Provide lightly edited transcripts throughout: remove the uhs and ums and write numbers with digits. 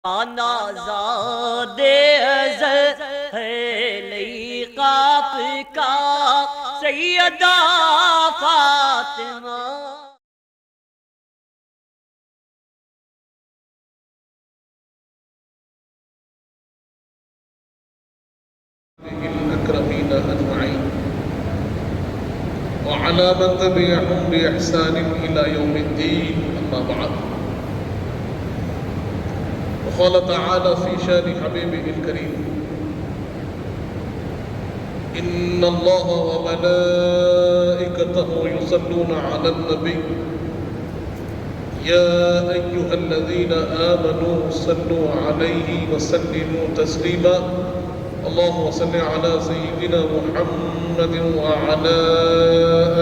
آزاد ازل ہے لئی قاف کا سیدہ فاطمہ الأكرمين أجمعين وعلى من تبعهم بإحسان إلى يوم الدين أما بعد وقال تعالى في شان حبيبه الكريم إن الله وملائكته يصلون على النبي يا أيها الذين آمنوا صلوا عليه وسلموا تسليما اللهم صل على سيدنا محمد وعلى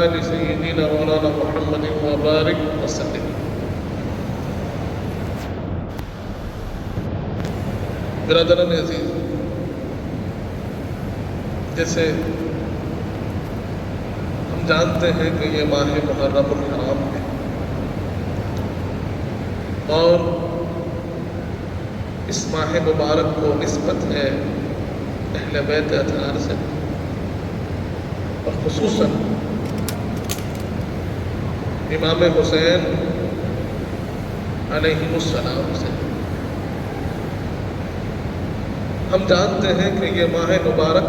آل سيدنا مولانا محمد وبارك وسلم. برادران عزیز، جیسے ہم جانتے ہیں کہ یہ ماہ محرم الحرام ہے اور اس ماہ مبارک کو نسبت ہے اہل بیت اطہار سے اور خصوصاً امام حسین علیہ السلام سے. ہم جانتے ہیں کہ یہ ماہ مبارک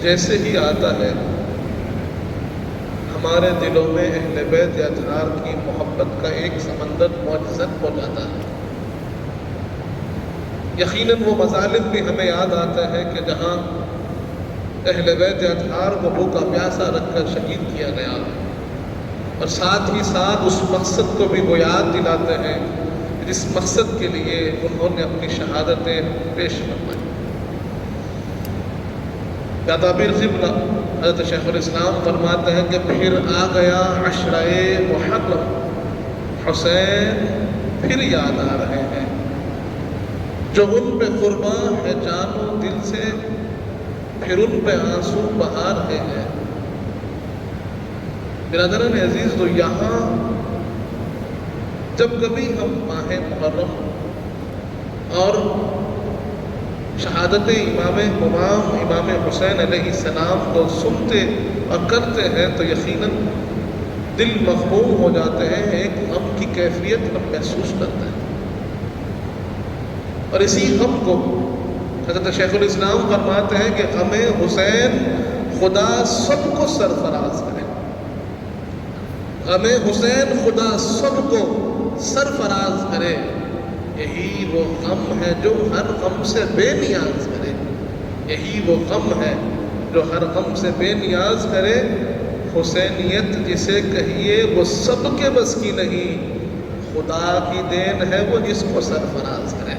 جیسے ہی آتا ہے ہمارے دلوں میں اہل بیت اطہار کی محبت کا ایک سمندر معجزت ہو جاتا ہے. یقیناً وہ مظالم بھی ہمیں یاد آتا ہے کہ جہاں اہل بیت اطہار کو بھوکا پیاسا رکھ کر شہید کیا گیا، اور ساتھ ہی ساتھ اس مقصد کو بھی وہ یاد دلاتے ہیں جس مقصد کے لیے انہوں نے اپنی شہادتیں پیش فرمائی. تعبیر قبلہ حضرت شیخ الاسلام فرماتے ہیں کہ پھر آ گیا عشرہ محرم، حسین پھر یاد آ رہے ہیں، جو ان پہ قرباں ہے جان و دل سے، پھر ان پہ آنسو بہا رہے ہیں. برادران عزیز، تو یہاں جب کبھی ہم ماہ محرم اور شہادت امام حسین علیہ السلام کو سنتے اور کرتے ہیں تو یقیناً دل مغموم ہو جاتے ہیں، ایک غم کی کیفیت ہم محسوس کرتے ہیں. اور اسی غم کو حضرت شیخ الاسلام فرماتے ہیں کہ غم حسین خدا سب کو سرفراز کرے. غم حسین خدا سب کو سرفراز کرے. یہی وہ غم ہے جو ہر غم سے بے نیاز کرے. یہی وہ غم ہے جو ہر غم سے بے نیاز کرے. حسینیت جسے کہیے وہ سب کے بس کی نہیں، خدا کی دین ہے وہ جس کو سرفراز کرے.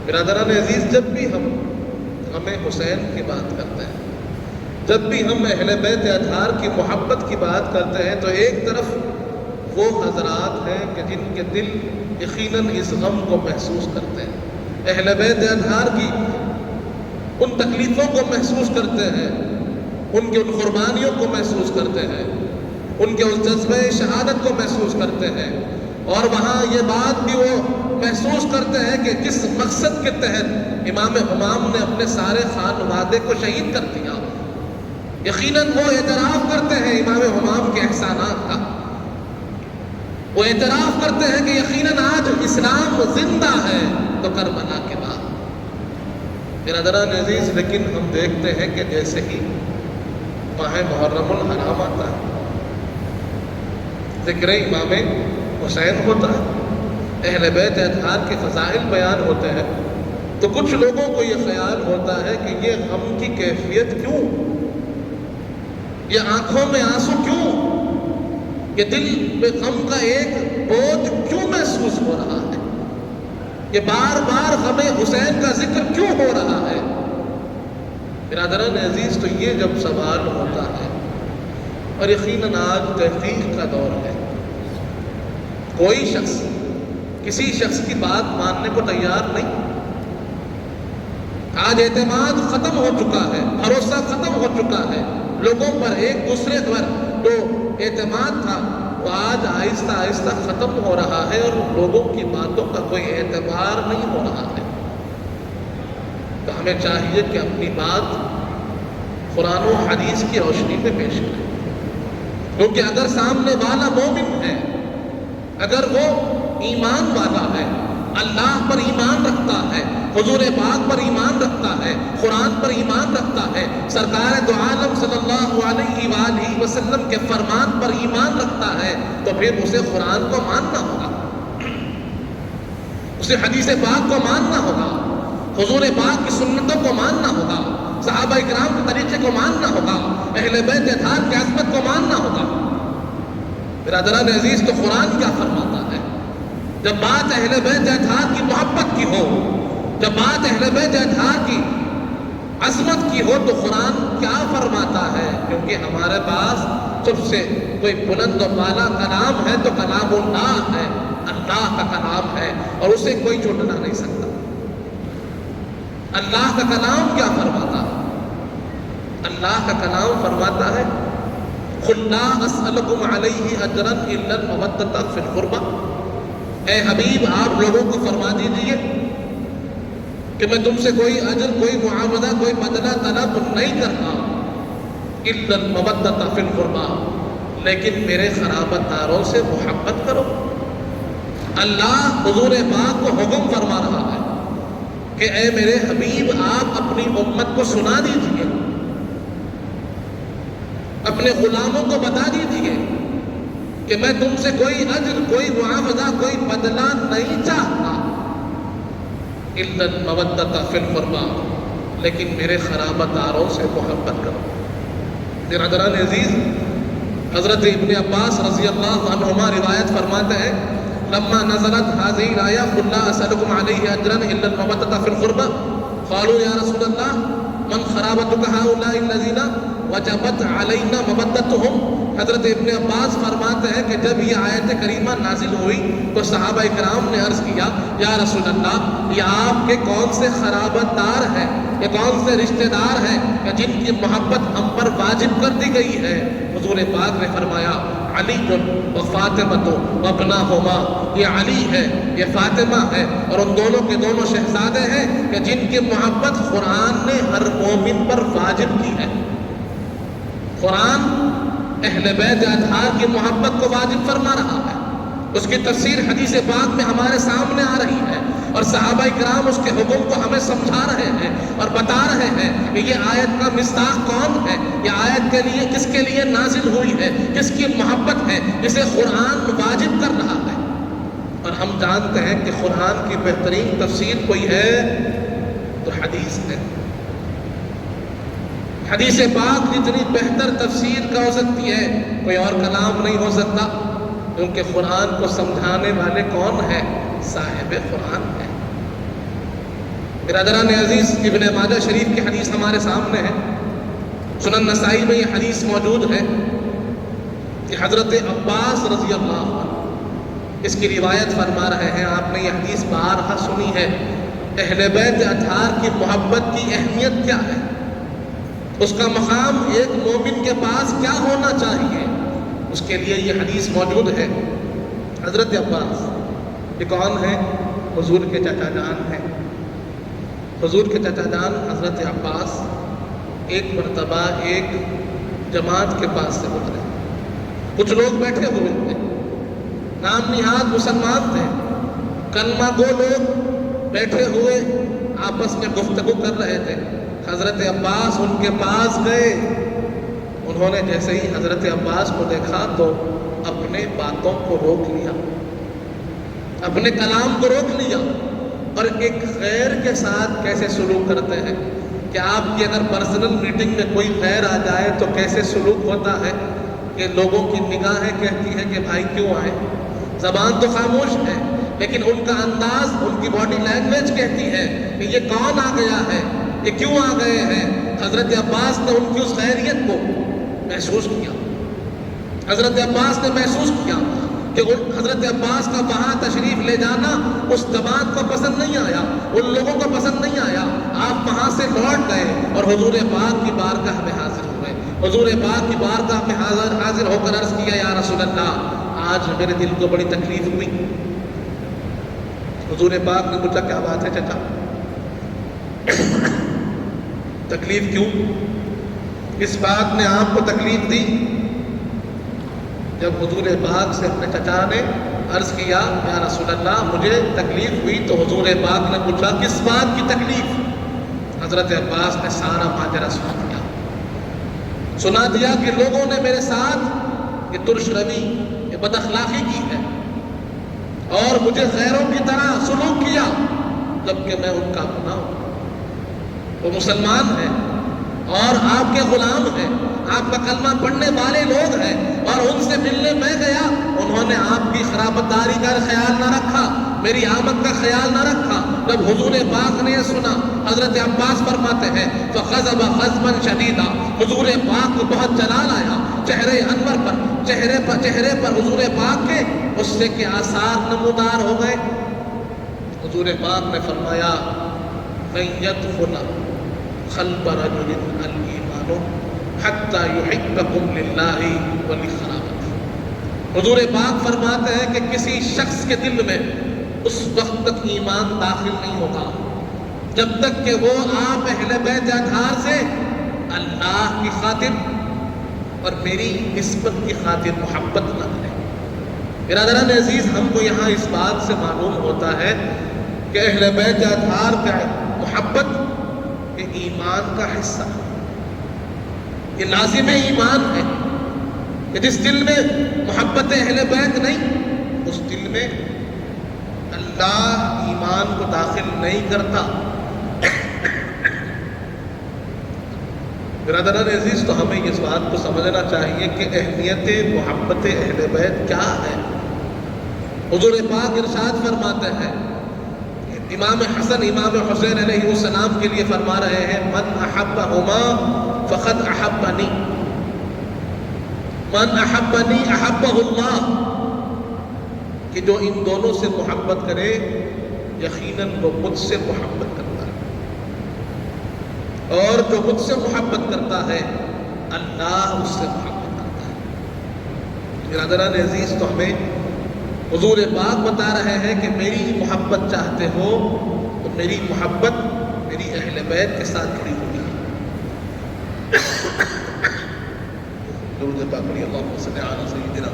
برادران عزیز، جب بھی ہم غم حسین کی بات کرتے ہیں، جب بھی ہم اہل بیت اطہار کی محبت کی بات کرتے ہیں، تو ایک طرف وہ حضرات ہیں کہ جن کے دل یقیناً اس غم کو محسوس کرتے ہیں، اہل بیت اطہار کی ان تکلیفوں کو محسوس کرتے ہیں، ان کے ان قربانیوں کو محسوس کرتے ہیں، ان کے اس جذبہ شہادت کو محسوس کرتے ہیں، اور وہاں یہ بات بھی وہ محسوس کرتے ہیں کہ کس مقصد کے تحت امام ہمام نے اپنے سارے خانوادے کو شہید کر دیا. یقیناً وہ اعتراف کرتے ہیں امام ہمام کے احسانات کا، وہ اعتراف کرتے ہیں کہ یقیناً آج اسلام زندہ ہے تو کربلا کے بعد. برادران عزیز، لیکن ہم دیکھتے ہیں کہ جیسے ہی ماہ محرم الحرام آتا ہے، ذکر امام حسین ہوتا ہے، اہل بیت اطہار کے فضائل بیان ہوتے ہیں، تو کچھ لوگوں کو یہ خیال ہوتا ہے کہ یہ غم کی کیفیت کیوں، یہ آنکھوں میں آنسو کیوں، یہ دل میں غم کا ایک بوجھ کیوں محسوس ہو رہا ہے، یہ بار بار غم حسین کا ذکر کیوں ہو رہا ہے. برادران عزیز، تو یہ جب سوال ہوتا ہے، اور یقیناً آج تحقیق کا دور ہے، کوئی شخص کسی شخص کی بات ماننے کو تیار نہیں. آج اعتماد ختم ہو چکا ہے، بھروسہ ختم ہو چکا ہے لوگوں پر. ایک دوسرے پر جو اعتماد تھا وہ آج آہستہ آہستہ ختم ہو رہا ہے اور لوگوں کی باتوں کا کوئی اعتبار نہیں ہو رہا ہے۔ تو ہمیں چاہیے کہ اپنی بات قرآن و حدیث کی روشنی میں پیش کریں، کیونکہ اگر سامنے والا مومن ہے، اگر وہ ایمان والا ہے، اللہ پر ایمان رکھتا ہے، حضور پاک پر ایمان رکھتا ہے، قرآن پر ایمان رکھتا ہے، سرکار دو عالم صلی اللہ علیہ وآلہ وسلم کے فرمان پر ایمان رکھتا ہے، تو پھر اسے قرآن کو ماننا ہوگا، اسے حدیث پاک کو ماننا ہوگا، حضور پاک کی سنتوں کو ماننا ہوگا، صحابہ اکرام کے طریقے کو ماننا ہوگا، اہل بیت اطہار کی عظمت کو ماننا ہوگا۔ برادران عزیز، تو قرآن کیا فرماتا ہے؟ جب بات اہل بیت اطہار کی محبت کی ہو، جب بات اہل بیت اطہار کی عظمت کی ہو، تو قرآن کیا فرماتا ہے؟ کیونکہ ہمارے پاس سب سے کوئی بلند و بالا کلام ہے تو کلام اللہ ہے، اللہ کا کلام ہے، اور اسے کوئی چھوٹنا نہیں سکتا۔ اللہ کا کلام کیا فرماتا ہے؟ اللہ کا کلام فرماتا ہے قُلْ لَا أَسْأَلُكُمْ عَلَيْهِ أَجْرًا إِلَّا الْمَوَدَّةَ فِي الْقُرْبَى، اے حبیب آپ لوگوں کو فرما دیجئے کہ میں تم سے کوئی اجر، کوئی معاوضہ، کوئی بدلہ طلب نہیں کرتا، إِلَّا الْمَوَدَّةَ فِي الْقُرْبَى، لیکن میرے قرابت داروں سے محبت کرو۔ اللہ حضور پاک کو حکم فرما رہا ہے کہ اے میرے حبیب آپ اپنی امت کو سنا دیجئے، اپنے غلاموں کو بتا دیجئے کہ میں تم سے کوئی اجر، کوئی معاوضہ، کوئی بدلہ نہیں چاہتا، الا المودۃ فی القربى، لیکن میرے قرابت داروں سے محبت کرو۔ برادران عزیز، حضرت ابن عباس رضی اللہ عنہما روایت فرماتے ہیں لما نزلت هذه الآية قل لا أسألكم عليه أجرا إلا المودة في القربى قالوا يا رسول الله من قرابتك هؤلاء الذين وجبت علينا مودتهم۔ حضرت ابن عباس فرماتے ہیں کہ جب یہ آیت کریمہ نازل ہوئی تو صحابہ اکرام نے عرض کیا یا رسول اللہ، یہ آپ کے کون سے قرابت دار ہیں، یہ کون سے رشتہ دار ہیں کہ جن کی محبت ہم پر واجب کر دی گئی ہے؟ حضور پاک نے فرمایا علی و فاطمہ و ابناہما، یہ علی ہے، یہ فاطمہ ہے، اور ان دونوں کے دونوں شہزادے ہیں کہ جن کی محبت قرآن نے ہر مومن پر واجب کی ہے۔ قرآن اہل بیت اطہار کی محبت کو واجب فرما رہا ہے، اس کی تفسیر حدیث پاک میں ہمارے سامنے آ رہی ہے، اور صحابہ اکرام اس کے حکم کو ہمیں سمجھا رہے ہیں اور بتا رہے ہیں کہ یہ آیت کا مصداق کون ہے، یہ آیت کے لیے کس کے لیے نازل ہوئی ہے، کس کی محبت ہے، جسے قرآن واجب کر رہا ہے۔ اور ہم جانتے ہیں کہ قرآن کی بہترین تفسیر کوئی ہے تو حدیث ہے۔ حدیث پاک جتنی بہتر تفسیر کا ہو سکتی ہے کوئی اور کلام نہیں ہو سکتا، کیونکہ قرآن کو سمجھانے والے کون ہیں؟ صاحب قرآن ہے۔ برادران عزیز، ابن ماجہ شریف کی حدیث ہمارے سامنے ہے، سنن نسائی میں یہ حدیث موجود ہے کہ حضرت عباس رضی اللہ عنہ اس کی روایت فرما رہے ہیں، آپ نے یہ حدیث بارہا سنی ہے، اہل بیت اطہار کی محبت کی اہمیت کیا ہے، اس کا مقام ایک مومن کے پاس کیا ہونا چاہیے، اس کے لیے یہ حدیث موجود ہے۔ حضرت عباس یہ کون ہے؟ حضور کے چچا جان ہیں۔ حضور کے چچا جان حضرت عباس ایک مرتبہ ایک جماعت کے پاس سے گزرے، کچھ لوگ بیٹھے ہوئے تھے، نام نہاد مسلمان تھے، کلمہ گو لوگ بیٹھے ہوئے آپس میں گفتگو کر رہے تھے۔ حضرت عباس ان کے پاس گئے، انہوں نے جیسے ہی حضرت عباس کو دیکھا تو اپنے باتوں کو روک لیا، اپنے کلام کو روک لیا، اور ایک غیر کے ساتھ کیسے سلوک کرتے ہیں کہ آپ کی اگر پرسنل میٹنگ میں کوئی غیر آ جائے تو کیسے سلوک ہوتا ہے کہ لوگوں کی نگاہیں کہتی ہیں کہ بھائی کیوں آئے، زبان تو خاموش ہے لیکن ان کا انداز، ان کی باڈی لینگویج کہتی ہے کہ یہ کون آ گیا ہے، یہ کیوں آ گئے ہیں۔ حضرت عباس نے ان کی اس خیریت کو محسوس کیا، حضرت عباس نے محسوس کیا کہ حضرت عباس کا وہاں تشریف لے جانا اس جماعت کو پسند نہیں آیا، ان لوگوں کو پسند نہیں آیا۔ آپ وہاں سے لوٹ گئے اور حضور پاک کی بارگاہ میں حاضر ہوئے، حضور پاک کی بارگاہ میں حاضر ہو کر عرض کیا یا رسول اللہ، آج میرے دل کو بڑی تکلیف ہوئی. حضور پاک نے پوچھا کیا بات ہے چچا؟ تکلیف کیوں؟ اس بات نے آپ کو تکلیف دی؟ جب حضور پاک سے اپنے چچا نے عرض کیا یا رسول اللہ مجھے تکلیف ہوئی، تو حضور پاک نے پوچھا کس بات کی تکلیف؟ حضرت عباس نے سارا ماجرا سنا دیا کہ لوگوں نے میرے ساتھ یہ ترش روی، یہ بد اخلاقی کی ہے اور مجھے غیروں کی طرح سلوک کیا، جبکہ میں ان کا اپنا ہوں. وہ مسلمان ہیں اور آپ کے غلام ہیں، آپ کا کلمہ پڑھنے والے لوگ ہیں، اور ان سے ملنے میں گیا، انہوں نے آپ کی خرابت داری کا خیال نہ رکھا، میری آمد کا خیال نہ رکھا. جب حضور پاک نے یہ سنا، حضرت عباس فرماتے ہیں فَخَزَبَ خَزْبًا شَدِيدًا، حضور پاک کو بہت جلال آیا، چہرے انور پر چہرے پر حضور پاک کے غصے کے آثار نمودار ہو گئے. حضور پاک نے فرمایا مَن يَدْخُلَ قَلْبَ رَجُلٍ الْإِيمَانُ حَتَّى يُحِبَّكُمْ لِلَّهِ وَلِقَرَابَتِهِ. حضور پاک فرماتے ہیں کہ کسی شخص کے دل میں اس وقت تک ایمان داخل نہیں ہوگا جب تک کہ وہ آپ اہل بیت اطہار سے اللہ کی خاطر اور میری نسبت کی خاطر محبت نہ کرے. برادران عزیز، ہم کو یہاں اس بات سے معلوم ہوتا ہے کہ اہل بیت اطہار کا محبت یہ ایمان کا حصہ ہے، یہ لازم ایمان ہے کہ جس دل میں محبت اہل بیت نہیں، اس دل میں اللہ ایمان کو داخل نہیں کرتا. برادران عزیز، تو ہمیں اس بات کو سمجھنا چاہیے کہ اہمیت محبت اہل بیت کیا ہے. حضور پاک ارشاد فرماتے ہیں، امام حسن امام حسین علیہ السلام کے لیے فرما رہے ہیں من احبہما فقد احبنی، من احبنی احبہ اللہ، کہ جو ان دونوں سے محبت کرے یقیناً وہ مجھ سے محبت کرتا ہے، اور جو مجھ سے محبت کرتا ہے اللہ اس سے محبت کرتا ہے. برادران عزیز، تو ہمیں حضور پاک بتا رہے ہیں کہ میری محبت چاہتے ہو تو میری محبت میری اہل بیت کے ساتھ جڑی ہوئی ہے. درود پاک پڑھیے، اللہم صلی علی سیدنا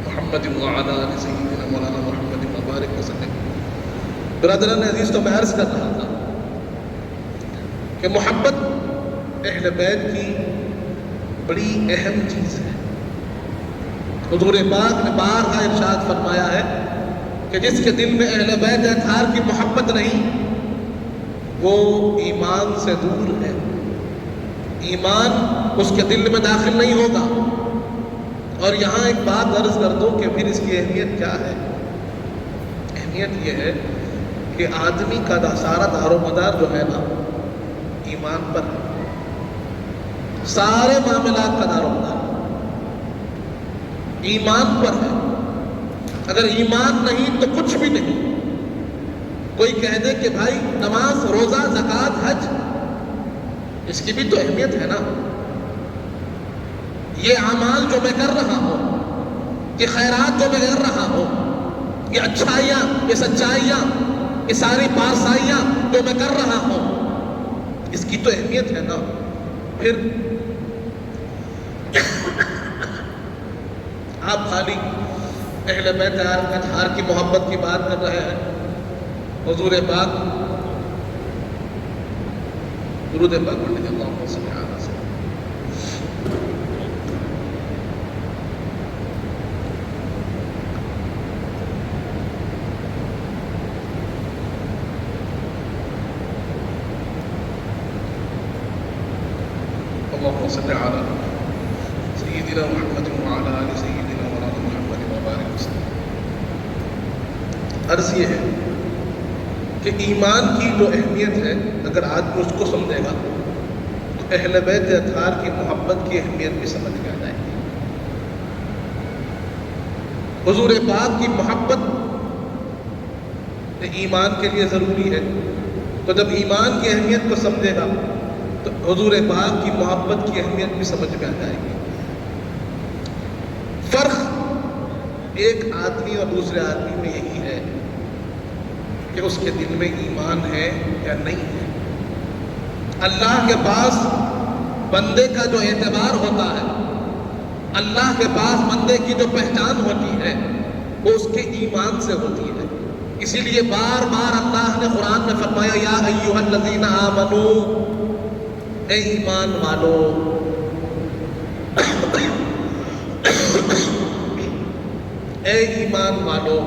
محمد وعلی آل سیدنا مولانا محمد مبارک وسلم. برادران عزیز، تو میں عرض کر رہا تھا کہ محبت اہل بیت کی بڑی اہم چیز ہے. حضور پاک نے بارہا ارشاد فرمایا ہے کہ جس کے دل میں اہل بیت اطہار کی محبت نہیں وہ ایمان سے دور ہے، ایمان اس کے دل میں داخل نہیں ہوگا. اور یہاں ایک بات عرض کر دو کہ پھر اس کی اہمیت کیا ہے. اہمیت یہ ہے کہ آدمی کا سارا دار و مدار جو ہے نا ایمان پر ہے. سارے معاملات کا دار و مدار ایمان پر ہے. اگر ایمان نہیں تو کچھ بھی نہیں. کوئی کہہ دے کہ بھائی نماز، روزہ، زکوٰۃ، حج، اس کی بھی تو اہمیت ہے نا. یہ اعمال جو میں کر رہا ہوں، یہ خیرات جو میں کر رہا ہوں، یہ اچھائیاں، یہ سچائیاں، یہ ساری پارسائیاں جو میں کر رہا ہوں، اس کی تو اہمیت ہے نا. پھر آپ خالی اہل بیت اطہار کی محبت کی بات کر رہے ہیں. حضور پاک درود پاک پڑھنے کے اللہم صلی علی سیدنا اللہم صلی علی سیدنا محمد وعلی آل سیدنا مولانا محمد مبارک وسلم. عرض یہ ہے کہ ایمان کی جو اہمیت ہے اگر آدمی اس کو سمجھے گا تو اہل بیت اطہار کی محبت کی اہمیت بھی سمجھ میں آ جائے گی. حضور پاک کی محبت ایمان کے لیے ضروری ہے. تو جب ایمان کی اہمیت کو سمجھے گا تو حضور پاک کی محبت کی اہمیت بھی سمجھ میں آ جائے گی. فرق ایک آدمی اور دوسرے آدمی میں یہی ہے کہ اس کے دل میں ایمان ہے یا نہیں ہے۔ اللہ کے پاس بندے کا جو اعتبار ہوتا ہے، اللہ کے پاس بندے کی جو پہچان ہوتی ہے، وہ اس کے ایمان سے ہوتی ہے۔ اسی لیے بار بار اللہ نے قرآن میں فرمایا یا ایھا الذین آمنو، اے ایمان والو، اے ایمان والو،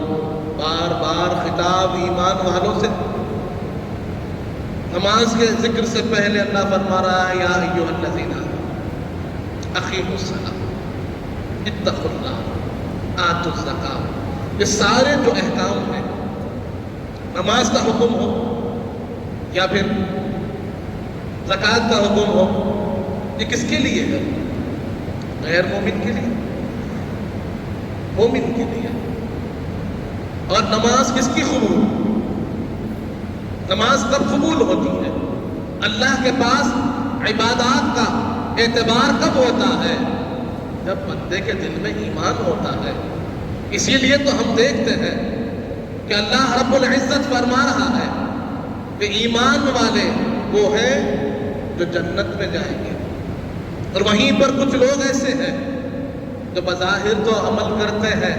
بار بار خطاب ایمان والوں سے۔ نماز کے ذکر سے پہلے اللہ فرما رہا ہے یا ایھا الذین آمنو اقیموا الصلاۃ اتقوا اللہ آتوا الزکاۃ۔ یہ سارے جو احکام ہیں، نماز کا حکم ہو یا پھر زکوٰۃ کا حکم ہو، یہ کس کے لیے ہے؟ غیر مومن کے لیے، مومن کے لیے۔ اور نماز کس کی قبول؟ نماز کب قبول ہوتی ہے؟ اللہ کے پاس عبادات کا اعتبار کب ہوتا ہے؟ جب بندے کے دل میں ایمان ہوتا ہے۔ اسی لیے تو ہم دیکھتے ہیں کہ اللہ رب العزت فرما رہا ہے کہ ایمان والے وہ ہیں جو جنت میں جائیں گے، اور وہیں پر کچھ لوگ ایسے ہیں جو بظاہر تو عمل کرتے ہیں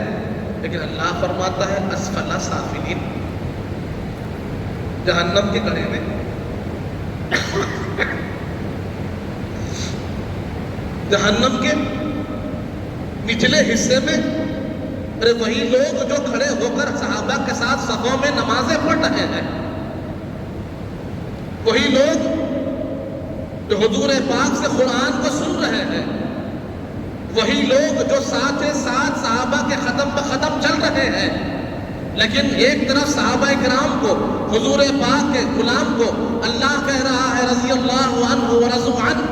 لیکن اللہ فرماتا ہے اسفل سافلین، جہنم کے گڑھے میں۔ جہنم کے نچلے حصے میں ارے وہی لوگ جو کھڑے ہو کر صحابہ کے ساتھ صفوں میں نمازیں پڑھ رہے ہیں، وہی لوگ جو حضور پاک سے قرآن کو سن رہے ہیں، وہی لوگ جو ساتھ ساتھ صحابہ کے قدم بہ قدم چل رہے ہیں، لیکن ایک طرف صحابہ کرام کو، حضور پاک کے غلام کو اللہ کہہ رہا ہے رضی اللہ عنہ ورضوا عنہ،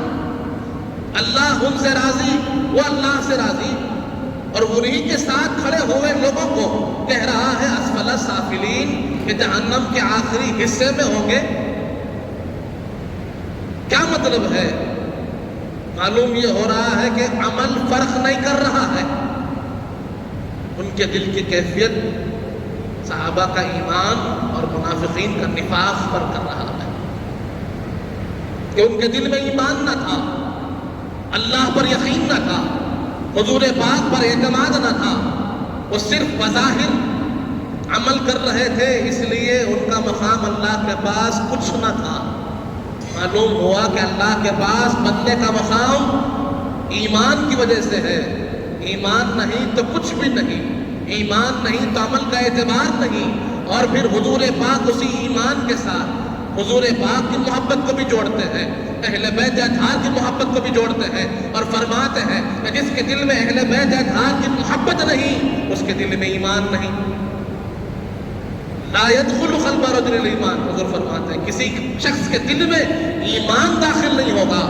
اللہ ان سے راضی، وہ اللہ سے راضی، اور انہی کے ساتھ کھڑے ہوئے لوگوں کو کہہ رہا ہے اسفل سافلین، کہ جہنم کے آخری حصے میں ہوں گے۔ کیا مطلب ہے؟ معلوم یہ ہو رہا ہے کہ عمل فرق نہیں کر رہا ہے، ان کے دل کی کیفیت صحابہ کا ایمان اور منافقین کا نفاق پر کر رہا ہے، کہ ان کے دل میں ایمان نہ تھا، اللہ پر یقین نہ تھا، حضور پاک پر اعتماد نہ تھا، وہ صرف بظاہر عمل کر رہے تھے، اس لیے ان کا مقام اللہ کے پاس کچھ نہ تھا۔ معلوم ہوا کہ اللہ کے پاس بندے کا مقام ایمان کی وجہ سے ہے، ایمان نہیں تو کچھ بھی نہیں، ایمان نہیں تو عمل کا اعتبار نہیں، اور پھر حضور پاک اسی ایمان کے ساتھ حضور پاک کی محبت کو بھی جوڑتے ہیں، اہل بیت اطہار کی محبت کو بھی جوڑتے ہیں، اور فرماتے ہیں کہ جس کے دل میں اہل بیت اطہار کی محبت نہیں، اس کے دل میں ایمان نہیں۔ لا يدخل قلب رجل الایمان، حضور فرماتے ہیں کسی شخص کے دل میں ایمان داخل نہیں ہوگا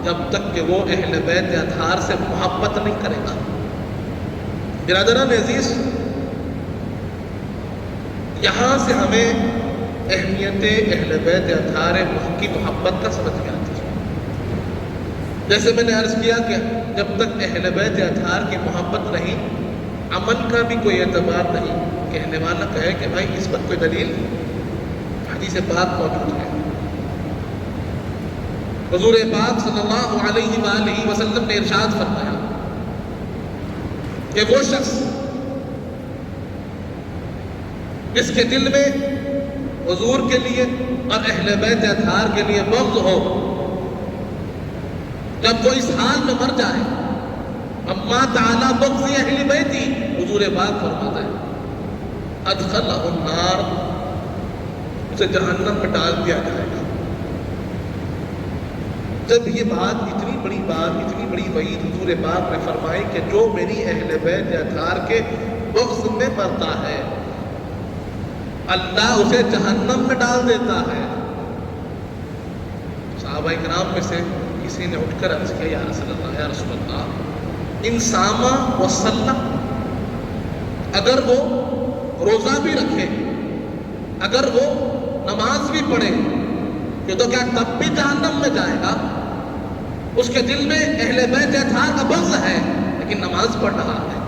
جب تک کہ وہ اہل بیت اطہار سے محبت نہیں کرے گا۔ برادران عزیز، یہاں سے ہمیں اہمیت اہل بیت اطہار کی محبت کا سمجھ میں آتی ہے۔ جیسے میں نے عرض کیا کہ جب تک اہل بیت اطہار کی محبت نہیں، عمل کا بھی کوئی اعتبار نہیں۔ کہنے والا کہے کہ بھائی اس پر کوئی دلیل؟ حدیث پاک موجود ہے، حضور پاک صلی اللہ علیہ وآلہ وسلم نے ارشاد فرمایا کہ وہ شخص جس کے دل میں حضور کے لیے اور اہل بیت اطہار کے لیے بغض ہو، جب وہ اس حال میں مر جائے، اما تعالی بغض اہل بیتی، حضور پاک فرماتا ہے ادخلہ النار، اسے جہنم میں ڈال دیا جائے گا۔ جب یہ بات، اتنی بڑی بات، اتنی بڑی وعید حضور پاک نے فرمائی کہ جو میری اہل بیت اطہار کے بغض میں مرتا ہے، اللہ اسے جہنم میں ڈال دیتا ہے۔ صحابہ کرام میں سے کسی نے اٹھ کر عرض کیا یا رسول اللہ، یا رسول اللہ، ان ساما و سلم، اگر وہ روزہ بھی رکھے، اگر وہ نماز بھی پڑھے، یہ تو کیا تب بھی جہنم میں جائے گا؟ اس کے دل میں اہل بیت اطہار کا بغض ہے لیکن نماز پڑھ رہا ہے،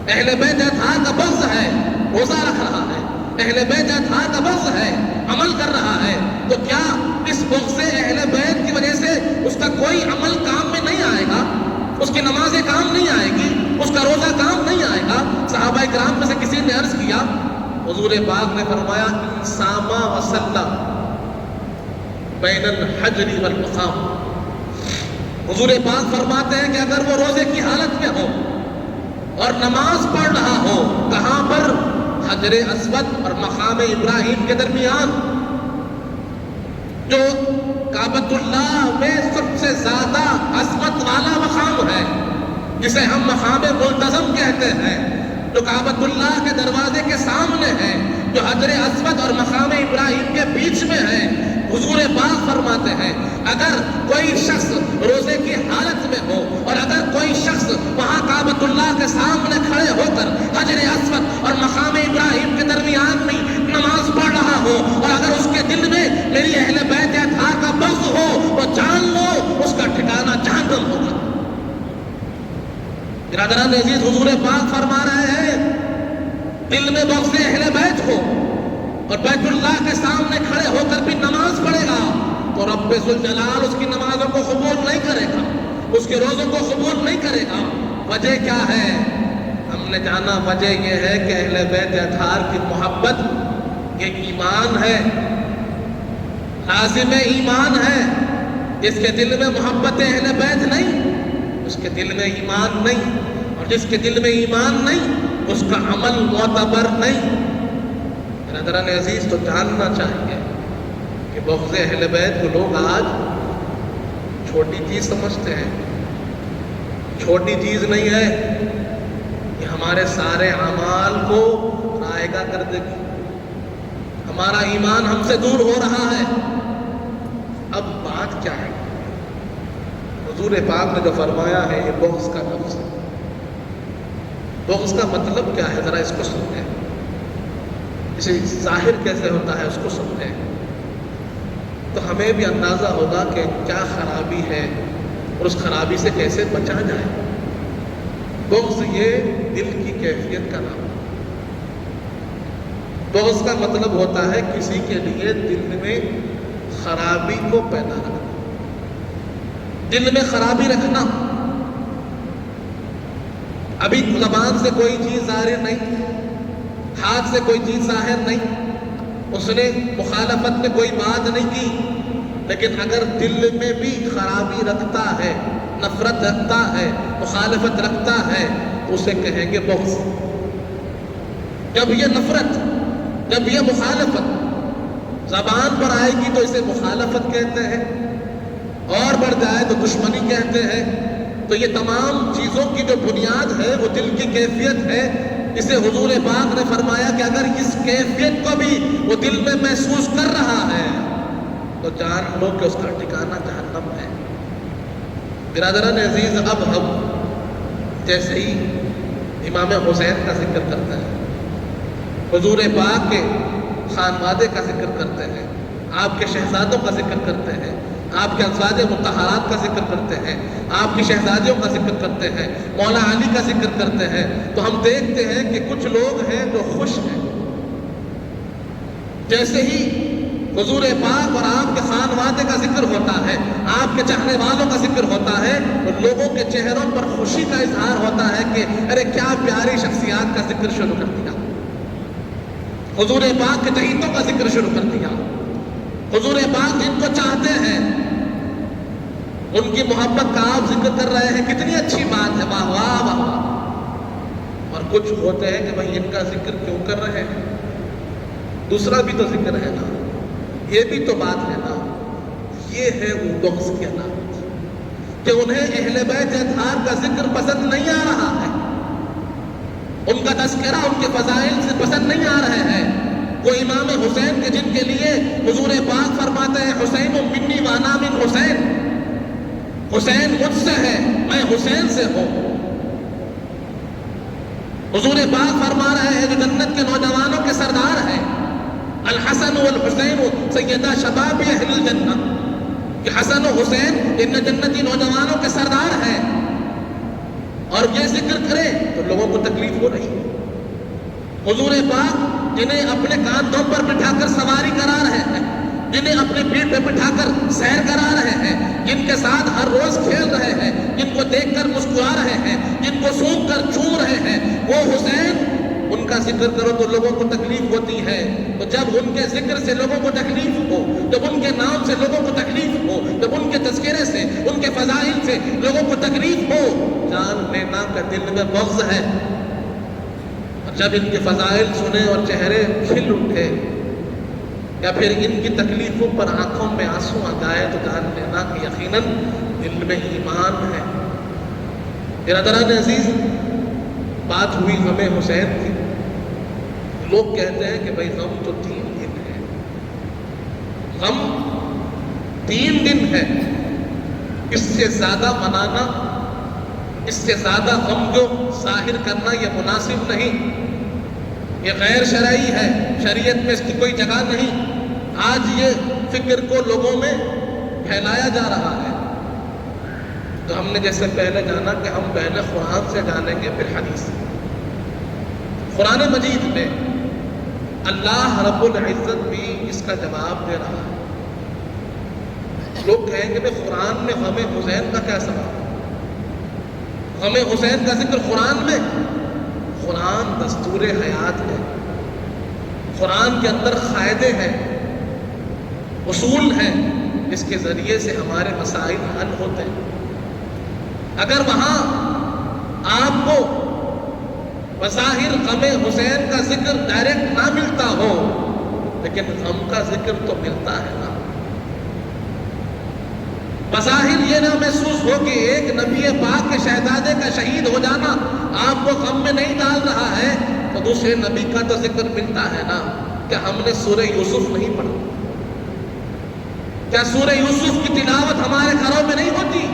اہل بیت اطہار کا بغض ہے، روزہ رکھ رہا ہے، اہل بیت اطہار کا بغض ہے، عمل کر رہا ہے، تو کیا اس بغض اہل بیت کی وجہ سے اس کا کوئی عمل کام میں نہیں آئے گا؟ اس کی نمازیں کام نہیں آئے گی، اس کا روزہ کام نہیں آئے گا؟ صحابہ کرام میں سے کسی نے عرض کیا، حضور پاک نے فرمایا ساما وصلہ بین الحجر والمقام۔ حضور پاک فرماتے ہیں کہ اگر وہ روزے کی حالت میں ہو اور نماز پڑھ رہا ہو، کہاں پر؟ حجر اسود اور مقام ابراہیم کے درمیان، جو کعبۃ اللہ میں سب سے زیادہ عظمت والا مقام ہے، جسے ہم مقام ملتزم کہتے ہیں، جو کعبۃ اللہ کے دروازے کے سامنے ہے، جو حجر اسود اور مقام ابراہیم کے بیچ میں ہے۔ حضور پاک فرماتے ہیں اگر کوئی شخص روزے کی حالت میں ہو اور اگر کوئی شخص وہاں کعبۃ اللہ کے سامنے کھڑے ہو کر حجر اسود اور مقام ابراہیم کے درمیان میں نماز پڑھ رہا ہو اور اگر اس کے دل میں میری اہل بیت اطہار کا بغض ہو، تو جان لو اس کا ٹھکانہ جہنم ہوگا۔ برادران عزیز، حضور پاک فرما رہے ہیں دل میں بغض اہل بیت ہو اور بیت اللہ کے سامنے کھڑے ہو کر بھی نماز پڑھے گا تو رب ذوالجلال اس کی نمازوں کو قبول نہیں کرے گا، اس کے روزوں کو قبول نہیں کرے گا۔ وجہ کیا ہے؟ ہم نے جانا وجہ یہ ہے کہ اہل بیت اطہار کی محبت یہ ایمان ہے، لازم ایمان ہے۔ جس کے دل میں محبت اہل بیت نہیں، اس کے دل میں ایمان نہیں، اور جس کے دل میں ایمان نہیں، اس کا عمل معتبر نہیں۔ برادران عزیز، تو جاننا چاہیے کہ بغض اہل بیت کو لوگ آج چھوٹی چیز سمجھتے ہیں۔ چھوٹی چیز نہیں ہے، یہ ہمارے سارے اعمال کو رائگاں کر دے گی۔ ہمارا ایمان ہم سے دور ہو رہا ہے۔ اب بات کیا ہے؟ حضور پاک نے جو فرمایا ہے یہ بغض کا لفظ ہے۔ بغض کا مطلب کیا ہے؟ ذرا اس کو سنیں، اسے ظاہر کیسے ہوتا ہے اس کو سنیں تو ہمیں بھی اندازہ ہوگا کہ کیا خرابی ہے اور اس خرابی سے کیسے بچا جائے۔ بغض یہ دل کی کیفیت کا نام ہے۔ بغض کا مطلب ہوتا ہے کسی کے لیے دل میں خرابی کو پیدا رکھنا، دل میں خرابی رکھنا۔ ابھی زبان سے کوئی چیز ظاہر نہیں، ہاتھ سے کوئی چیز ظاہر نہیں، اس نے مخالفت میں کوئی بات نہیں کی، لیکن اگر دل میں بھی خرابی رکھتا ہے، نفرت رکھتا ہے، مخالفت رکھتا ہے، تو اسے کہیں گے بغض۔ جب یہ نفرت، جب یہ مخالفت زبان پر آئے گی تو اسے مخالفت کہتے ہیں، اور بڑھ جائے تو دشمنی کہتے ہیں۔ تو یہ تمام چیزوں کی جو بنیاد ہے وہ دل کی کیفیت ہے۔ اسے حضور پاک نے فرمایا کہ اگر اس کیفیت کو بھی وہ دل میں محسوس کر رہا ہے تو جان لو کہ اس کا ٹھکانہ جہنم ہے۔ برادران عزیز، اب ہم جیسے ہی امام حسین کا ذکر کرتے ہیں، حضور پاک کے خانوادے کا ذکر کرتے ہیں، آپ کے شہزادوں کا ذکر کرتے ہیں، آپ کے ازواج مطہرات کا ذکر کرتے ہیں، آپ کی شہزادیوں کا ذکر کرتے ہیں، مولا علی کا ذکر کرتے ہیں، تو ہم دیکھتے ہیں کہ کچھ لوگ ہیں جو خوش ہیں۔ جیسے ہی حضور پاک اور آپ کے خانوادے کا ذکر ہوتا ہے، آپ کے چاہنے والوں کا ذکر ہوتا ہے، تو لوگوں کے چہروں پر خوشی کا اظہار ہوتا ہے کہ ارے کیا پیاری شخصیات کا ذکر شروع کر دیا، حضور پاک کے چہیتوں کا ذکر شروع کر دیا۔ حضور پاک جن کو چاہتے ہیں ان کی محبت کا آپ ذکر کر رہے ہیں، کتنی اچھی بات ہے، واہ واہ واہ واہ۔ اور کچھ ہوتے ہیں کہ بھائی ان کا ذکر کیوں کر رہے ہیں، دوسرا بھی تو ذکر ہے نا، یہ بھی تو بات ہے نا۔ یہ ہے وہ بغض کی علامت کہ انہیں اہل بیت اطہار کا ذکر پسند نہیں آ رہا ہے، ان کا تذکرہ ان کے فضائل سے پسند نہیں آ رہے ہیں۔ وہ امام حسین کے جن کے لیے حضور پاک فرماتے ہیں حسین منی وانا من حسین، حسین مجھ سے ہے، میں حسین سے ہوں۔ حضور پاک فرما رہے ہیں جو جنت کے نوجوانوں کے سردار ہیں، الحسن والحسین سیدہ شباب اہل الجنہ، کہ حسن و حسین ان جنتی نوجوانوں کے سردار ہیں۔ اور یہ ذکر کریں تو لوگوں کو تکلیف ہو رہی ہے۔ حضور پاک جنہیں اپنے کاندھوں پر بٹھا کر سواری کرا رہے ہیں، جنہیں اپنی پیٹھ پہ بٹھا کر سیر کرا رہے ہیں، جن کے ساتھ ہر روز کھیل رہے ہیں، جن کو دیکھ کر مسکرا رہے ہیں، جن کو سونگ کر چوم رہے ہیں، وہ حسین، ان کا ذکر کرو تو لوگوں کو تکلیف ہوتی ہے۔ تو جب ان کے ذکر سے لوگوں کو تکلیف ہو، جب ان کے نام سے لوگوں کو تکلیف ہو، جب ان کے تذکرے سے، ان کے فضائل سے لوگوں کو تکلیف ہو، جان لینا کا دل میں بغض ہے۔ اور جب ان کے فضائل سنے اور چہرے کھل اٹھے، یا پھر ان کی تکلیفوں پر آنکھوں میں آنسو آ جائے، تو جان لینا کہ یقیناً دل میں ایمان ہے۔ برادران عزیز، بات ہوئی غم حسین کی۔ لوگ کہتے ہیں کہ بھائی غم تو 3 دن ہے، غم 3 دن ہے، اس سے زیادہ منانا، اس سے زیادہ غم جو ظاہر کرنا یہ مناسب نہیں، یہ غیر شرعی ہے، شریعت میں اس کی کوئی جگہ نہیں۔ آج یہ فکر کو لوگوں میں پھیلایا جا رہا ہے۔ تو ہم نے جیسے پہلے جانا کہ ہم پہلے قرآن سے جانیں گے پھر حدیث سے۔ قرآن مجید میں اللہ رب العزت بھی اس کا جواب دے رہا ہے۔ لوگ کہیں گے کہ قرآن میں غم حسین کا کیا سبب ہے؟ غم حسین کا ذکر قرآن میں؟ قرآن دستور حیات ہے، قرآن کے اندر قاعدے ہیں، اصول ہیں، اس کے ذریعے سے ہمارے مسائل حل ہوتے ہیں۔ اگر وہاں آپ کو بظاہر غم حسین کا ذکر ڈائریکٹ نہ ملتا ہو، لیکن غم کا ذکر تو ملتا ہے نا۔ بظاہر یہ نہ محسوس ہو کہ ایک نبی پاک کے شہزادے کا شہید ہو جانا آپ کو غم میں نہیں ڈال رہا ہے، تو دوسرے نبی کا تو ذکر ملتا ہے نا۔ کیا ہم نے سورہ یوسف نہیں پڑھا؟ کیا سورہ یوسف کی تلاوت ہمارے گھروں میں نہیں ہوتی؟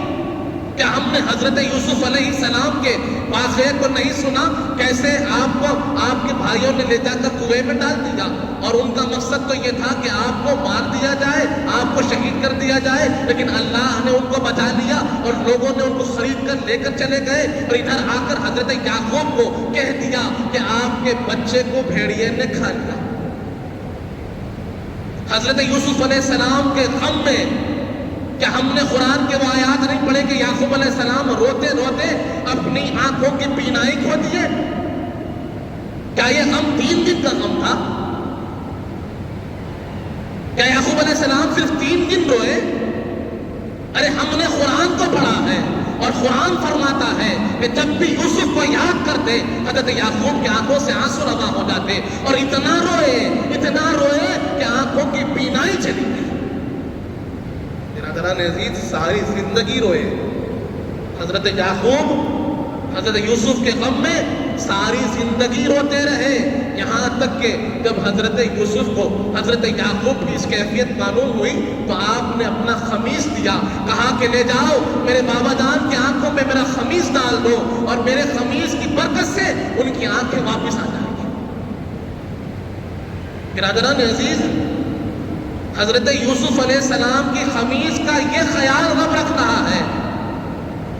کیا ہم نے حضرت یوسف علیہ السلام کے واقعے کو نہیں سنا؟ کیسے آپ کو آپ کے بھائیوں نے لے جا کر کنویں میں ڈال دیا، اور ان کا مقصد تو یہ تھا کہ آپ کو مار دیا جائے، آپ کو شہید کر دیا جائے، لیکن اللہ نے ان کو بچا لیا اور لوگوں نے ان کو خرید کر لے کر چلے گئے، اور ادھر آ کر حضرت یعقوب کو کہہ دیا کہ آپ کے بچے کو بھیڑیے نے کھا لیا۔ حضرت یوسف علیہ السلام کے غم میں کیا ہم نے قرآن کے وہ آیات نہیں پڑھے کہ یعقوب علیہ السلام روتے روتے اپنی آنکھوں کی بینائی کھو دیے؟ کیا یہ غم 3 دن کا غم تھا؟ کیا یعقوب علیہ السلام صرف 3 دن روئے؟ ارے ہم نے قرآن کو پڑھا ہے، اور قرآن فرماتا ہے کہ جب بھی یوسف کو یاد کرتے حضرت یعقوب کی آنکھوں سے آنسو روا ہو جاتے، اور اتنا روئے کہ آنکھوں کی بینائی چلی گئی۔ برادران عزیز، ساری زندگی روئے حضرت یعقوب، حضرت یوسف کے غم میں ساری زندگی روتے رہے، یہاں تک کہ جب حضرت یوسف کو حضرت یعقوب کی اس کیفیت معلوم ہوئی تو آپ نے اپنا خمیس دیا، کہا کہ لے جاؤ میرے بابا جان کی آنکھوں میں میرا خمیس ڈال دو، اور میرے خمیس کی برکت سے ان کی آنکھیں واپس آ جائیں گی۔ برادران عزیز، حضرت یوسف علیہ السلام کی خمیس کا یہ خیال رب رکھ رہا ہے،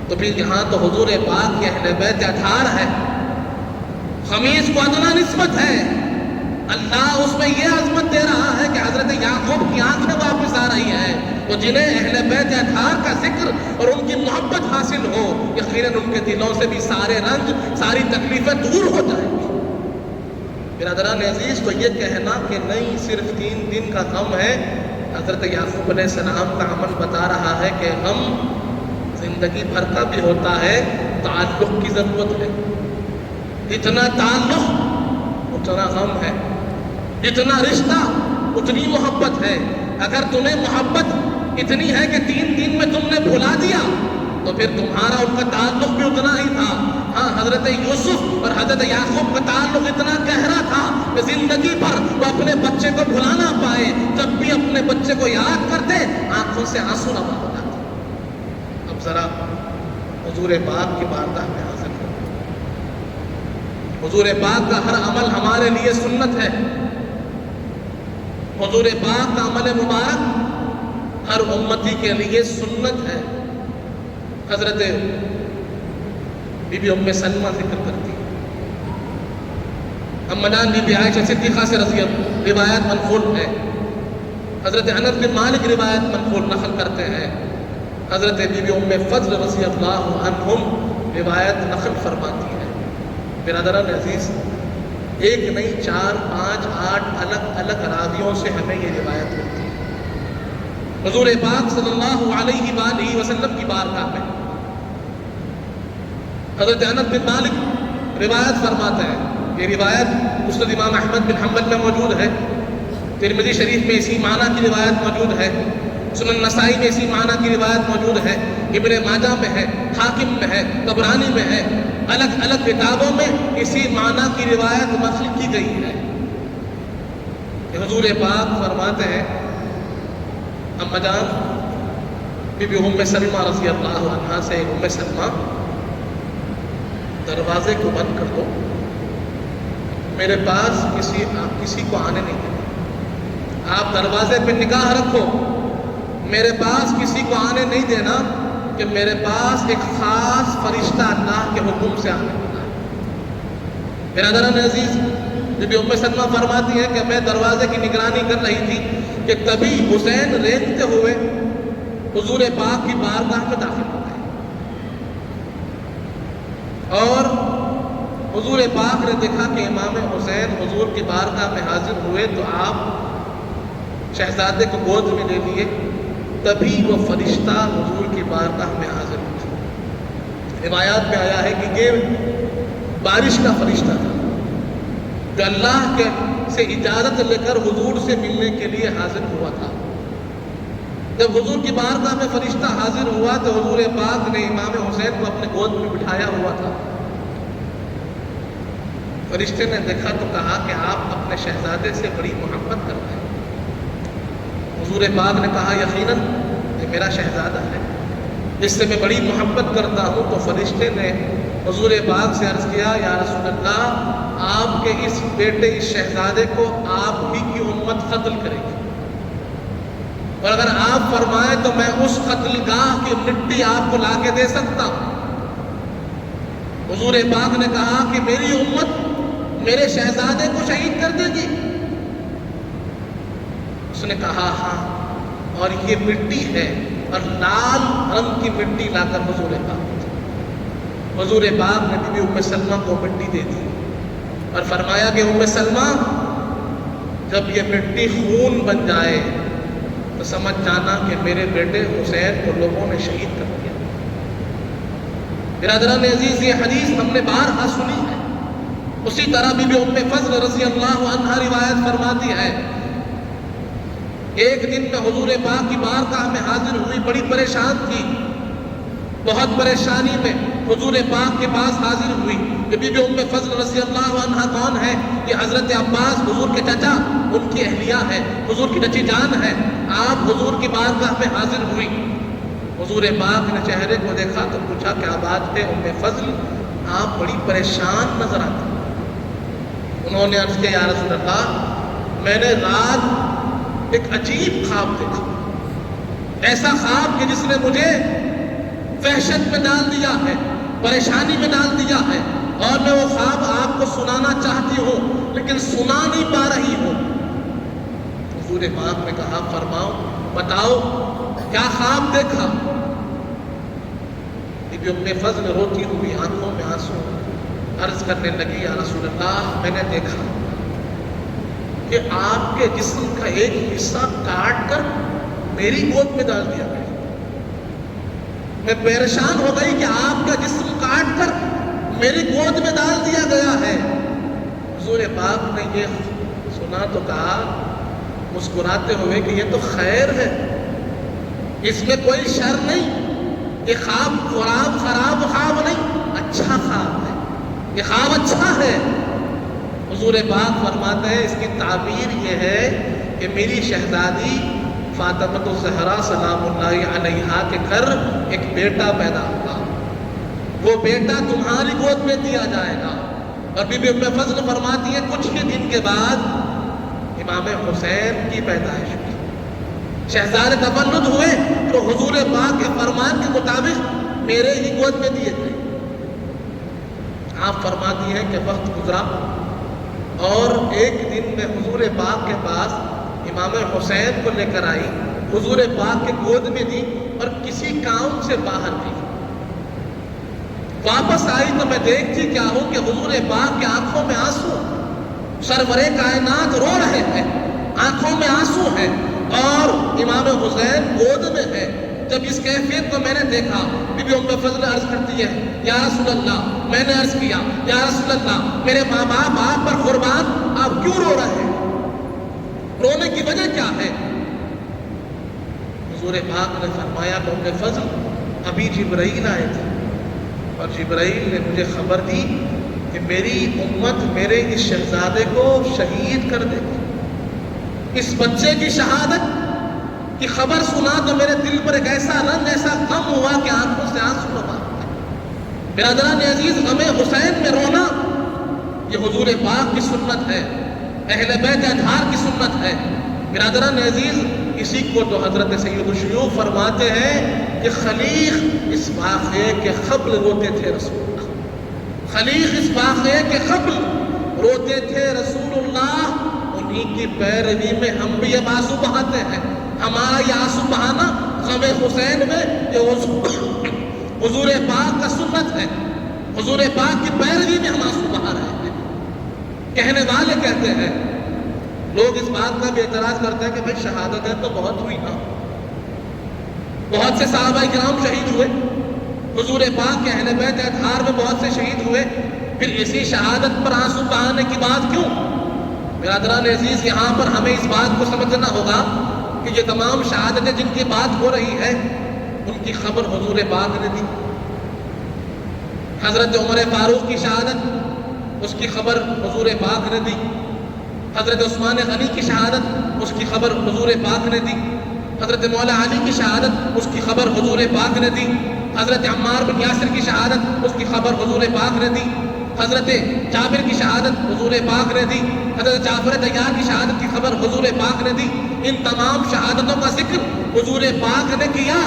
تو پھر یہاں تو حضور پاک کے اہل بیت اطہار ہے، خمیس کو ادنا نسبت ہے۔ اللہ اس میں یہ عظمت دے رہا ہے کہ حضرت یعقوب کی آنکھیں واپس آ رہی ہیں، تو جنہیں اہل بیت اطہار کا ذکر اور ان کی محبت حاصل ہو، یقیناً ان کے دلوں سے بھی سارے رنج، ساری تکلیفیں دور ہو جائیں گی۔ برادران عزیز، تو یہ کہنا کہ نہیں صرف 3 دن کا غم ہے، حضرت یعقوب علیہ السلام کا عمل بتا رہا ہے کہ غم زندگی بھر کا بھی ہوتا ہے، تعلق کی ضرورت ہے۔ اتنا تعلق اتنا غم ہے، اتنا رشتہ اتنی محبت ہے۔ اگر تمہیں محبت اتنی ہے کہ 3 دن میں تم نے بھلا دیا، تو پھر تمہارا ان کا تعلق بھی اتنا ہی تھا۔ ہاں، حضرت یوسف اور حضرت یعقوب کا تعلق اتنا گہرا تھا کہ زندگی بھر وہ اپنے بچے کو بھلا نہ پائے، جب بھی اپنے بچے کو یاد کرتے آنکھوں سے آنسو روا ہو جاتے۔ اب ذرا حضور پاک کی بارگاہ میں حاضر ہو۔ حضور پاک کا ہر عمل ہمارے لیے سنت ہے، حضور پاک کا عمل مبارک ہر امتی کے لیے سنت ہے۔ حضرت بی بی ام سلمہ ذکر کرتی ہے. اما جان بی بی عائشہ صدیقہ سے رضی اللہ روایت منقول ہے. حضرت انس بن مالک روایت منقول نقل کرتے ہیں. حضرت بی بی ام فضل رضی اللہ عنہم روایت نقل فرماتی ہے. برادران عزیز، ایک نہیں 4 5 8 الگ الگ راویوں سے ہمیں یہ روایت ملتی ہے. حضور پاک صلی اللہ علیہ وآلہ وسلم کی بارگاہ میں حضرت انس بن مالک روایت فرماتے ہیں. یہ روایت مسند امام احمد بن حنبل میں موجود ہے. ترمذی شریف میں اسی معنی کی روایت موجود ہے. سنن نسائی میں اسی معنی کی روایت موجود ہے. ابن ماجہ میں ہے، حاکم میں ہے، طبرانی میں ہے. الگ الگ کتابوں میں اسی معنی کی روایت نقل کی گئی ہے. کہ حضور پاک فرماتے ہیں اما جان بی بی ام سلمہ رضی اللہ عنہا سے، ام سلمہ دروازے کو بند کر دو، میرے پاس کسی کو آنے نہیں دینا. آپ دروازے پہ نگاہ رکھو، میرے پاس کسی کو آنے نہیں دینا کہ میرے پاس ایک خاص فرشتہ اللہ کے حکم سے آنے والا ہے. برادران عزیز، بی بی ام سلمہ فرماتی ہیں کہ میں دروازے کی نگرانی کر رہی تھی کہ تبھی حسین رینگتے ہوئے حضور پاک کی بارگاہ میں داخل ہو گئے. اور حضور پاک نے دیکھا کہ امام حسین حضور کی بارگاہ میں حاضر ہوئے تو آپ شہزادے کو گود میں لے لیے. تبھی وہ فرشتہ حضور کی بارگاہ میں حاضر ہوئے. روایات میں آیا ہے کہ یہ بارش کا فرشتہ تھا جو اللہ کے سے اجازت لے کر حضور سے ملنے کے لیے حاضر ہوا تھا. جب حضور کی بارگاہ میں فرشتہ حاضر ہوا تو حضور پاک نے امام حسین کو اپنے گود میں بٹھایا ہوا تھا. فرشتے نے دیکھا تو کہا کہ آپ اپنے شہزادے سے بڑی محبت کرتے ہیں. حضور پاک نے کہا یقیناً یہ میرا شہزادہ ہے، جس سے میں بڑی محبت کرتا ہوں. تو فرشتے نے حضور پاک سے عرض کیا یا رسول اللہ، آپ کے اس بیٹے اس شہزادے کو آپ ہی کی امت قتل کرے گی، اور اگر آپ فرمائیں تو میں اس قتل گاہ کی مٹی آپ کو لا کے دے سکتا ہوں. حضور پاک نے کہا کہ میری امت میرے شہزادے کو شہید کر دے گی. اس نے کہا ہاں، اور یہ مٹی ہے، اور لال رنگ کی مٹی لا کر حضور پاک نے بی بی ام سلمہ کو مٹی دے دی اور فرمایا کہ ام سلمہ جب یہ مٹی خون بن جائے تو سمجھ جانا کہ میرے بیٹے حسین کو لوگوں نے شہید کر دیا. برادران عزیز، یہ حدیث ہم نے بارہا سنی ہے. اسی طرح بی بی ام فضل رضی اللہ عنہا روایت فرماتی ہے ایک دن میں حضور پاک کی بارگاہ میں حاضر ہوئی، بڑی پریشان تھی، بہت پریشانی میں حضور پاک کے پاس حاضر ہوئی. کہ بی بی ام فضل رضی اللہ عنہا کون ہے؟ یہ حضرت عباس حضور کے چچا، ان کی اہلیہ ہے، حضور کی چچی جان ہے. آپ حضور کی بارگاہ میں حاضر ہوئی. حضور پاک نے چہرے کو دیکھا تو پوچھا کیا بات ہے ام فضل، آپ بڑی پریشان نظر آتی. انہوں نے عرض کیا یا رسول اللہ، میں نے رات ایک عجیب خواب دیکھا، ایسا خواب کہ جس نے مجھے وحشت میں ڈال دیا ہے، پریشانی میں ڈال دیا ہے، اور میں وہ خواب آپ کو سنانا چاہتی ہوں لیکن سنا نہیں پا رہی ہوں. حضور پاک نے کہا فرماؤ، بتاؤ کیا خواب دیکھا؟ بی بی ام فضل روتی ہوئی آنکھوں میں آنسو عرض کرنے لگی یا رسول اللہ، میں نے دیکھا کہ آپ کے جسم کا ایک حصہ کاٹ کر میری گود میں ڈال دیا گیا. میں پریشان ہو گئی کہ آپ کا جسم کاٹ کر میری گود میں ڈال دیا گیا ہے. حضور پاک نے یہ سنا تو کہا مسکراتے ہوئے کہ یہ تو خیر ہے، اس میں کوئی شر نہیں، یہ خواب خراب خواب نہیں، اچھا خواب ہے، یہ خواب اچھا ہے. حضور پاک فرماتے ہیں اس کی تعبیر یہ ہے کہ میری شہزادی فاطمہ الزہرا سلام اللہ علیہا کے گھر ایک بیٹا پیدا ہوگا، وہ بیٹا تمہاری گود میں دیا جائے گا. اور بی بی ام فضل فرماتی ہے کچھ ہی دن کے بعد امام حسین کی پیدائش ہوئی. شہزادے تولد ہوئے تو حضور پاک کے فرمان کے مطابق میرے ہی گود میں دیے گئے. آپ فرماتی ہیں کہ وقت گزرا اور ایک دن میں حضور پاک کے پاس امام حسین کو لے کر آئی، حضور پاک کے گود میں دی اور کسی کام سے باہر گئی۔ واپس آئی تو میں دیکھتی کیا ہوں کہ حضور پاک کے آنکھوں میں آنسو، سرور کائنات رو رہے ہیں، آنکھوں میں آنسو ہیں اور امام حسین گود میں ہے۔ جب اس کیفیت کو میں نے دیکھا، بی بی ام فضل عرض کرتی ہے یا رسول اللہ، میں نے عرض کیا یا رسول اللہ میرے ماں باپ آپ پر قربان، آپ کیوں رو رہے ہیں؟ رونے کی وجہ کیا ہے؟ حضور پاک نے فرمایا کہ ام فضل ابھی جبرائیل آئے تھے اور جبرائیل نے مجھے خبر دی کہ میری امت میرے اس شہزادے کو شہید کر دے گی۔ اس بچے کی شہادت کی خبر سنا تو میرے دل پر ایک ایسا رنج، ایسا غم ہوا کہ آنکھوں سے آنسو بہا۔ برادران عزیز، غم حسین میں رونا یہ حضور پاک کی سنت ہے، اہل بیت اطہار کی سنت ہے۔ برادران عزیز، اسی کو تو حضرت سید الشیوخ فرماتے ہیں کہ خلیق اس واقعے کے قبل روتے تھے رسول اللہ، خلیق اس واقعے کے قبل روتے تھے رسول اللہ، انہی کی پیروی میں ہم بھی اب آنسو بہاتے ہیں۔ ہمارا یہ آنسو بہانا غم حسین میں یہ حضور پاک کا سنت ہے، حضور پاک کی پیروی میں ہم آنسو بہا رہے ہیں۔ کہنے والے کہتے ہیں، لوگ اس بات کا بھی اعتراض کرتے ہیں کہ بھائی شہادتیں تو بہت ہوئی نا، بہت سے صحابہ کرام شہید ہوئے، حضور پاک کے اہل بیت اطہار میں بہت سے شہید ہوئے، پھر اسی شہادت پر آنسو بہانے کی بات کیوں؟ برادران عزیز، یہاں پر ہمیں اس بات کو سمجھنا ہوگا کہ یہ تمام شہادتیں جن کی بات ہو رہی ہے ان کی خبر حضور پاک نے دی۔ حضرت عمر فاروق کی شہادت، اس کی خبر حضور پاک نے دی۔ حضرت عثمان غنی کی شہادت، اس کی خبر حضور پاک نے دی۔ حضرت مولا علی کی شہادت، اس کی خبر حضور پاک نے دی۔ حضرت عمار بن یاسر کی شہادت، اس کی خبر حضور پاک نے دی۔ حضرت جابر کی شہادت حضور پاک نے دی۔ حضرت جعفر طیار کی شہادت کی خبر حضور پاک نے دی۔ ان تمام شہادتوں کا ذکر حضور پاک نے کیا۔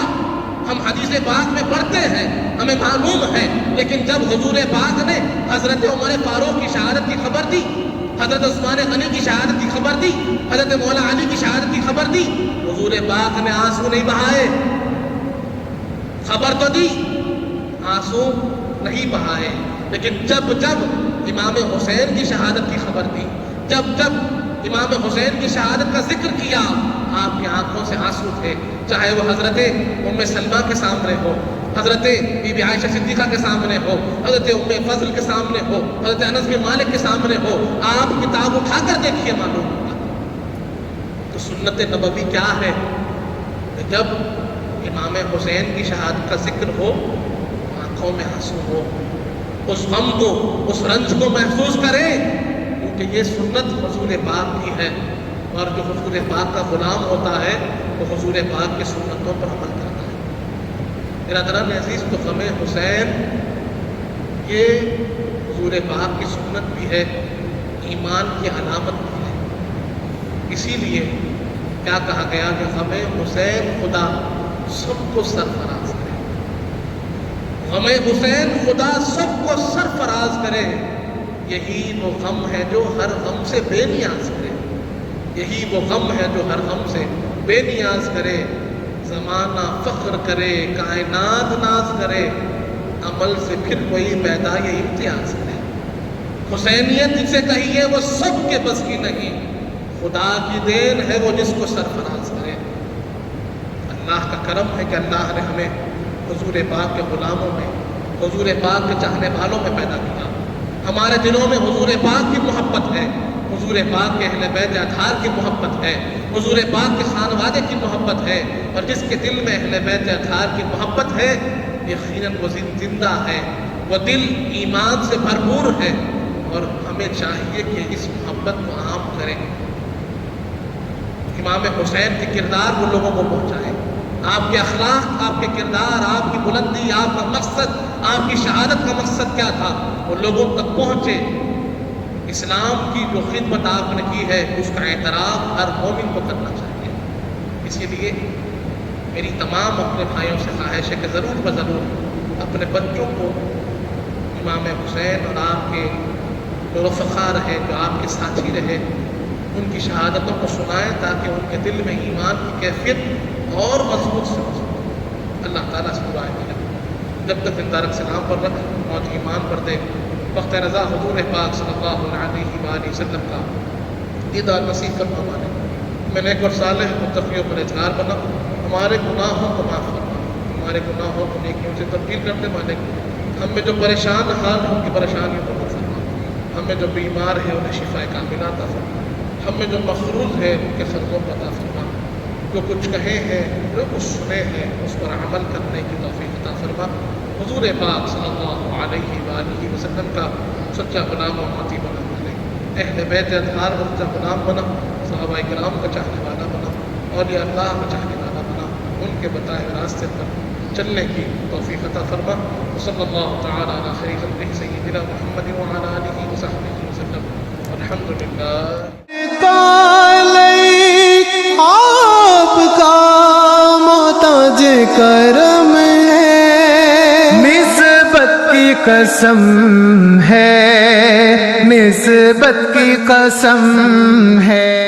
ہم حدیث پاک میں پڑھتے ہیں، ہمیں معلوم ہے، لیکن جب حضور پاک نے حضرت عمر فاروق کی شہادت کی خبر دی، حضرت عثمان غنی کی شہادت کی خبر دی، حضرت مولا علی کی شہادت کی خبر دی، حضور پاک نے آنسو نہیں بہائے۔ خبر تو دی، آنسو نہیں بہائے، لیکن جب جب امام حسین کی شہادت کی خبر دی، جب جب امام حسین کی شہادت کا ذکر کیا، آپ کی آنکھوں سے آنسو تھے، چاہے وہ حضرت ام سلمہ کے سامنے ہو، حضرت بی بی عائشہ صدیقہ کے سامنے ہو، حضرت ام فضل کے سامنے ہو، حضرت انس بن مالک کے سامنے ہو، آپ کتاب اٹھا کر دیکھیے معلوم ہوگا۔ تو سنت نبوی کیا ہے؟ جب امام حسین کی شہادت کا ذکر ہو، آنکھوں میں آنسو ہو، اس غم کو، اس رنج کو محسوس کریں، کیونکہ یہ سنت حضور پاک کی ہے، اور جو حضور پاک کا غلام ہوتا ہے وہ حضور پاک کی سنتوں پر عمل کرتا ہے۔ برادران عزیز، تو غم حسین یہ حضور پاک کی سنت بھی ہے، ایمان کی علامت بھی ہے۔ اسی لیے کیا کہا گیا کہ غم حسین خدا سب کو سرفراز کرے، غم حسین خدا سب کو سرفراز کرے۔ یہی وہ غم ہے جو ہر غم سے بے نیاز کرے، یہی وہ غم ہے جو ہر غم سے بے نیاز کرے۔ زمانہ فخر کرے، کائنات ناز کرے، عمل سے پھر کوئی پیدا یہ امتیاز کرے۔ حسینیت جسے کہیے وہ سب کے بس کی نہیں، خدا کی دین ہے وہ جس کو سرفراز کرے۔ اللہ کا کرم ہے کہ اللہ نے ہمیں حضور پاک کے غلاموں میں، حضور پاک کے چاہنے والوں میں پیدا کیا۔ ہمارے دلوں میں حضور پاک کی محبت ہے، حضور پاک کے اہل بیت اطہار کی محبت ہے، حضور پاک کے خانوادے کی محبت ہے، اور جس کے دل میں اہل بیت اطہار کی محبت ہے یقیناً وہ زندہ ہے، وہ دل ایمان سے بھرپور ہے، اور ہمیں چاہیے کہ اس محبت کو عام کریں، امام حسین کے کردار وہ لوگوں کو پہنچائیں۔ آپ کے اخلاق، آپ کے کردار، آپ کی بلندی، آپ کا مقصد، آپ کی شہادت کا مقصد کیا تھا، وہ لوگوں تک پہنچے۔ اسلام کی جو خدمت آپ نے کی ہے اس کا اعتراف ہر مومن کو کرنا چاہیے۔ اسی لیے میری تمام اپنے بھائیوں سے خواہش ہے کہ ضرور بضرور اپنے بچوں کو امام حسین اور آپ کے جو رفقا رہے، جو آپ کے ساتھی رہے، ان کی شہادتوں کو سنائیں تاکہ ان کے دل میں ایمان کی کیفیت اور مضبوط سے مضبوط اللہ تعالیٰ سے دعائیں ملے۔ جب تک زندہ رکھ سلام پر رکھ، موت ایمان پر دے، وقت رضا حضور پاک صلی اللہ علیہ وآلہ وسلم کا دیدار نصیب فرما مالک۔ میں نیک اور صالح متقیوں پر اعتبار بنا، ہمارے گناہوں کو معاف فرما، ہمارے گناہوں کو نیکیوں سے تبدیل کر دے مالک۔ ہم میں جو پریشان حال ہیں ان کی پریشانیوں کو دور فرما، ہم میں جو بیمار ہے انہیں شفا کاملہ عطا فرما، ہم میں جو مفروض ہے ان کے قرضوں کو عطا فرما، جو کچھ کہے ہیں جو کچھ سنے ہیں اس پر عمل کرنے کی توفیق عطا فرما۔ حضور پاک صلی اللہ علیہ وآلہ وسلم کا سچا غلام و امتی بنا مالک، اہل بیت اطہار کا سچا غلام بنا، صحابہ کرام کا چاہنے والا بنا، اولیاء اللہ کا چاہنے والا بنا، ان کے بتائے ہوئے راستے پر چلنے کی توفیق عطا فرما۔ صلی اللہ تعالی علی خیر خلقہ سیدنا محمد وعلی آلہ وصحبہ وسلم، والحمد للہ۔ آپ کا محتاج کرم ہے، نسبت کی قسم ہے، نسبت کی قسم ہے۔